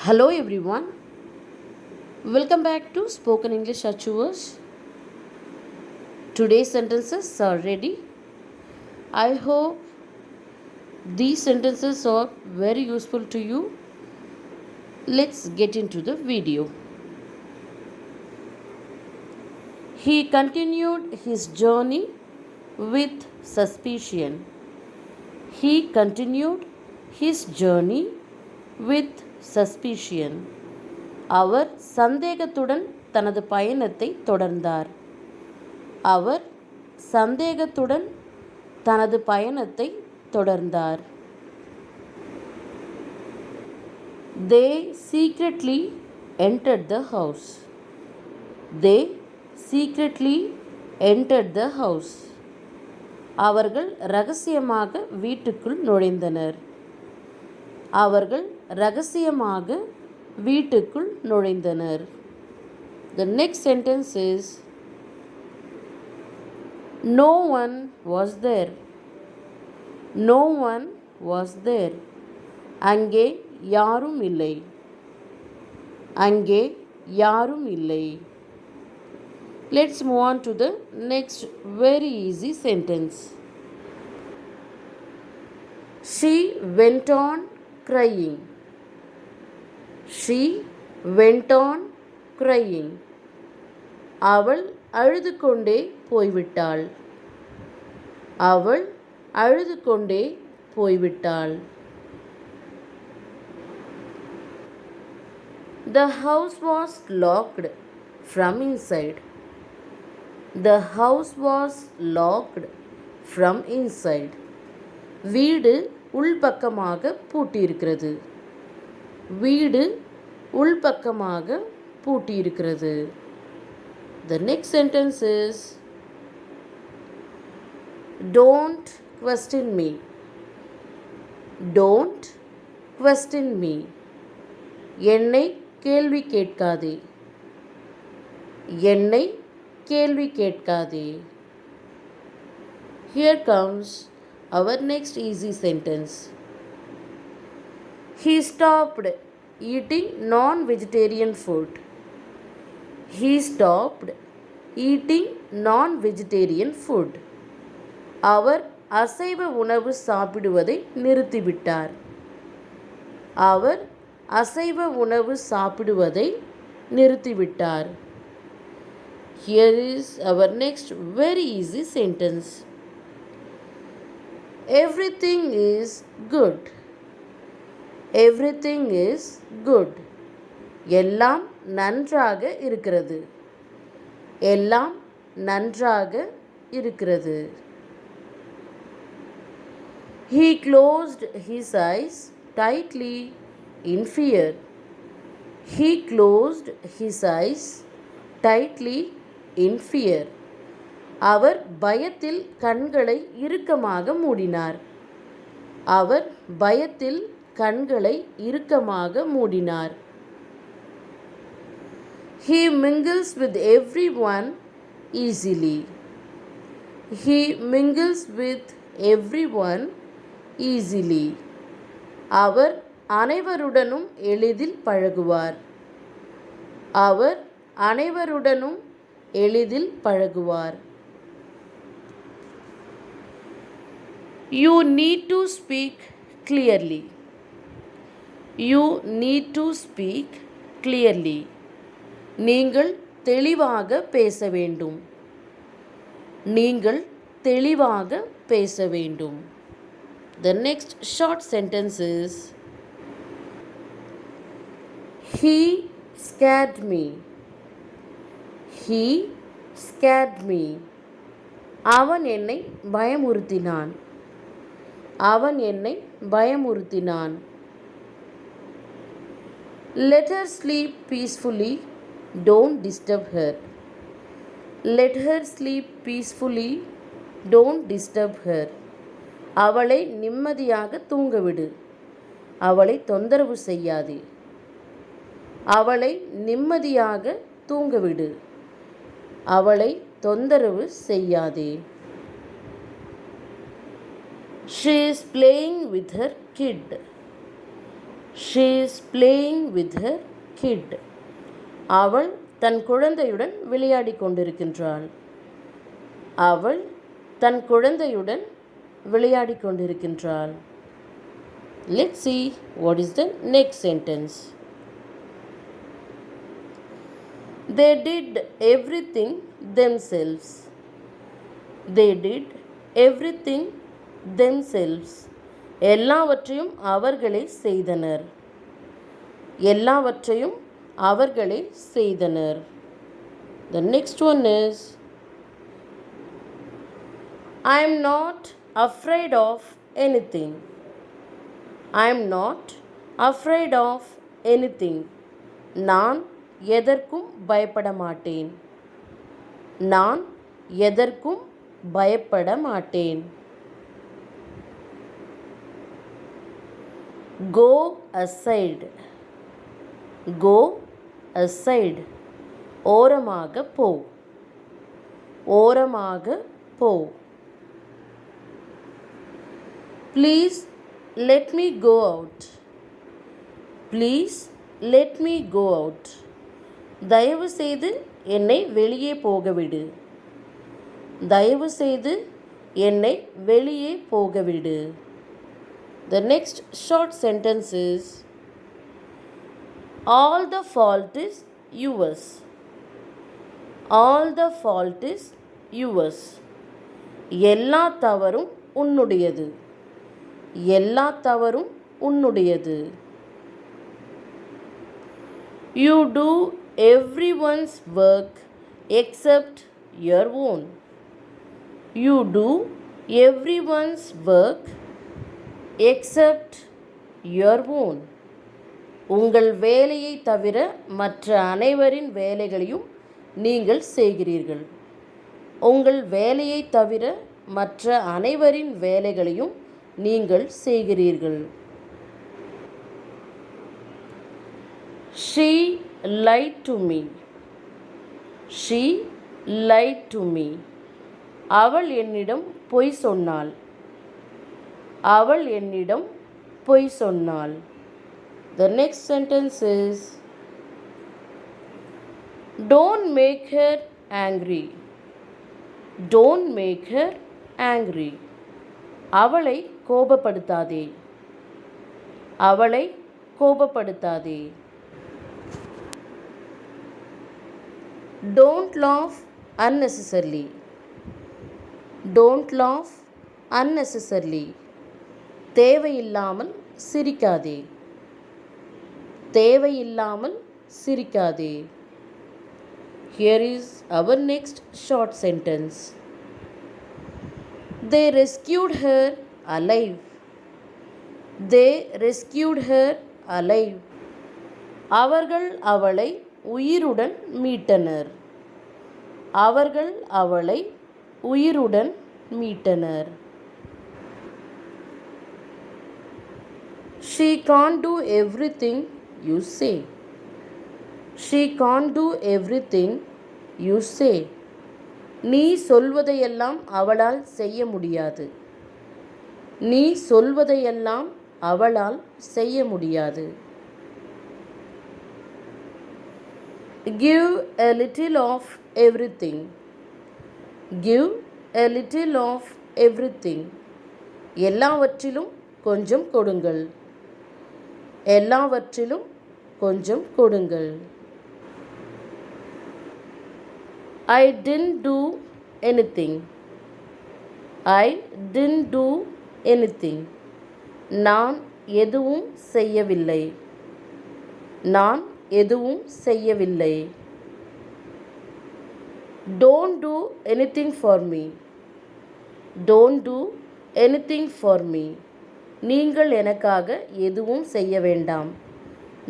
Hello everyone, welcome back to Spoken English Achievers. Today's sentences are ready. I hope these sentences are very useful to you. Let's get into the video. He continued his journey with suspicion. He continued his journey with suspicion. அவர் சந்தேகத்துடன் தனது பயணத்தை தொடர்ந்தார். அவர் சந்தேகத்துடன் தனது பயணத்தை தொடர்ந்தார். They secretly entered the house. They secretly entered the house. அவர்கள் ரகசியமாக வீட்டுக்குள் நுழைந்தனர். அவர்கள் ரகசியமாக வீட்டுக்குள் நுழைந்தனர். The next sentence is no one was there. No one was there. அங்கே யாரும் இல்லை. அங்கே யாரும் இல்லை. Let's move on to the next very easy sentence. She went on crying. She went on crying. அவள் அழுது கொண்டே போய்விட்டாள். அவள் அழுது கொண்டே போய்விட்டாள். The house was locked from inside. The house was locked from inside. வீடு உள்பக்கமாக பூட்டியிருக்கிறது. வீடு உள்பக்கமாக பூட்டியிருக்கிறது. The next sentence is don't question me. Don't question me. என்னை கேள்வி கேட்காதே. என்னை கேள்வி கேட்காதே. Here comes our next easy sentence. He stopped eating non-vegetarian food. He stopped eating non-vegetarian food. அவர் அசைவ உணவு சாப்பிடுவதை நிறுத்திவிட்டார். அவர் அசைவ உணவு சாப்பிடுவதை நிறுத்திவிட்டார். Here is our next very easy sentence. Everything is good. Everything is good. எல்லாம் நன்றாக இருக்கிறது. எல்லாம் நன்றாக இருக்கிறது. He closed his eyes tightly in fear. He closed his eyes tightly in fear. அவர் பயத்தில் கண்களை இறுக்கமாக மூடினார். அவர் பயத்தில் கண்களை இறுக்கமாக மூடினார். He mingles with everyone easily. He mingles with everyone easily. அவர் அனைவருடனும் எளிதில் பழகுவார். அவர் அனைவருடனும் எளிதில் பழகுவார். You need to speak clearly. You need to speak clearly. நீங்கள் தெளிவாக பேச வேண்டும். நீங்கள் தெளிவாக பேச வேண்டும். The next short sentence is He scared me. He scared me. அவன் என்னை பயமுறுத்தினான். அவன் என்னை பயமுறுத்தினான். Let her sleep peacefully. Don't disturb her. Let her sleep peacefully. Don't disturb her. அவளை நிம்மதியாக தூங்கவிடு. அவளை தொந்தரவு செய்யாதே. அவளை நிம்மதியாக தூங்கவிடு. அவளை தொந்தரவு செய்யாதே. She is playing with her kid. She is playing with her kid. அவள் தன் குழந்தையுடன் விளையாடிக் கொண்டிருக்கின்றாள். அவள் தன் குழந்தையுடன் விளையாடிக் கொண்டிருக்கின்றாள். Let's see what is the next sentence. They did everything themselves. They did everything themselves. எல்லாவற்றையும் அவர்களே செய்தனர். எல்லாவற்றையும் அவர்களே செய்தனர். The next one is, I am not afraid of anything. I am not afraid of anything. நான் எதற்கும் பயப்பட மாட்டேன். நான் எதற்கும் பயப்பட மாட்டேன். Go aside. Go aside. ஓரமாக போ. ஓரமாக போ. Please let me go out. Please let me go out. தயவு செய்து என்னை வெளியே போகவிடு. தயவு செய்து என்னை வெளியே போகவிடு. The next short sentence is, all the fault is yours. All the fault is yours. எல்லா தவறும் உன்னுடையது. எல்லா தவறும் உன்னுடையது. You do everyone's work except your own. You do everyone's work except your own. உங்கள் வேலையை தவிர மற்ற அனைவரின் வேலைகளையும் நீங்கள் செய்கிறீர்கள். உங்கள் வேலையை தவிர மற்ற அனைவரின் வேலைகளையும் நீங்கள் செய்கிறீர்கள். She lied to me. She lied to me. அவள் என்னிடம் பொய் சொன்னாள். அவள் என்னிடம் பொய் சொன்னாள். The next sentence is, don't make her angry. Don't make her angry. அவளை கோபப்படுத்தாதே. அவளை கோபப்படுத்தாதே. Don't laugh unnecessarily. Don't laugh unnecessarily. தேவையில்லாமல் சிரிக்காதே. தேவையில்லாமல் சிரிக்காதே. Here is our next short sentence. They rescued her alive. They rescued her alive. அவர்கள் அவளை உயிருடன் மீட்டனர். அவர்கள் அவளை உயிருடன் மீட்டனர். She can't do everything you say. She can't do everything you say. நீ சொல்வதையெல்லாம் அவளால் செய்ய முடியாது. நீ சொல்வதையெல்லாம் அவளால் செய்ய முடியாது. Give a little of everything. Give a little of everything. எல்லாவற்றிலும் கொஞ்சம் கொடுங்கள். எல்லாவற்றிலும் கொஞ்சம் கொடுங்கள். I didn't do anything. I didn't do anything. நான் எதுவும் செய்யவில்லை. நான் எதுவும் செய்யவில்லை. Don't do anything for me. Don't do anything for me. நீங்கள் எனக்காக எதுவும் செய்ய வேண்டாம்.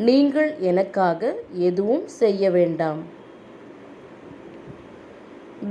நீங்கள் எனக்காக எதுவும் செய்ய வேண்டாம்.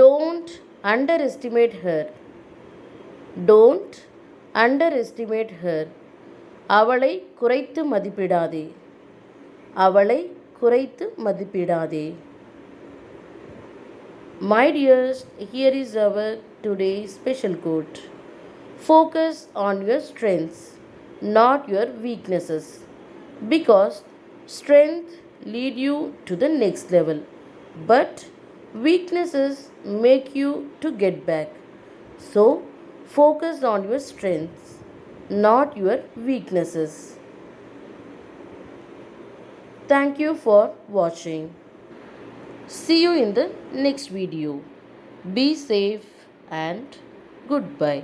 Don't underestimate her. Don't underestimate her. அவளை குறைத்து மதிப்பிடாதே. அவளை குறைத்து மதிப்பிடாதே. My dears, here is our today's special quote. Focus on your strengths, not your weaknesses. because strength lead you to the next level, but weaknesses make you to get back. So focus on your strengths, not your weaknesses. Thank you for watching. See you in the next video. Be safe and goodbye.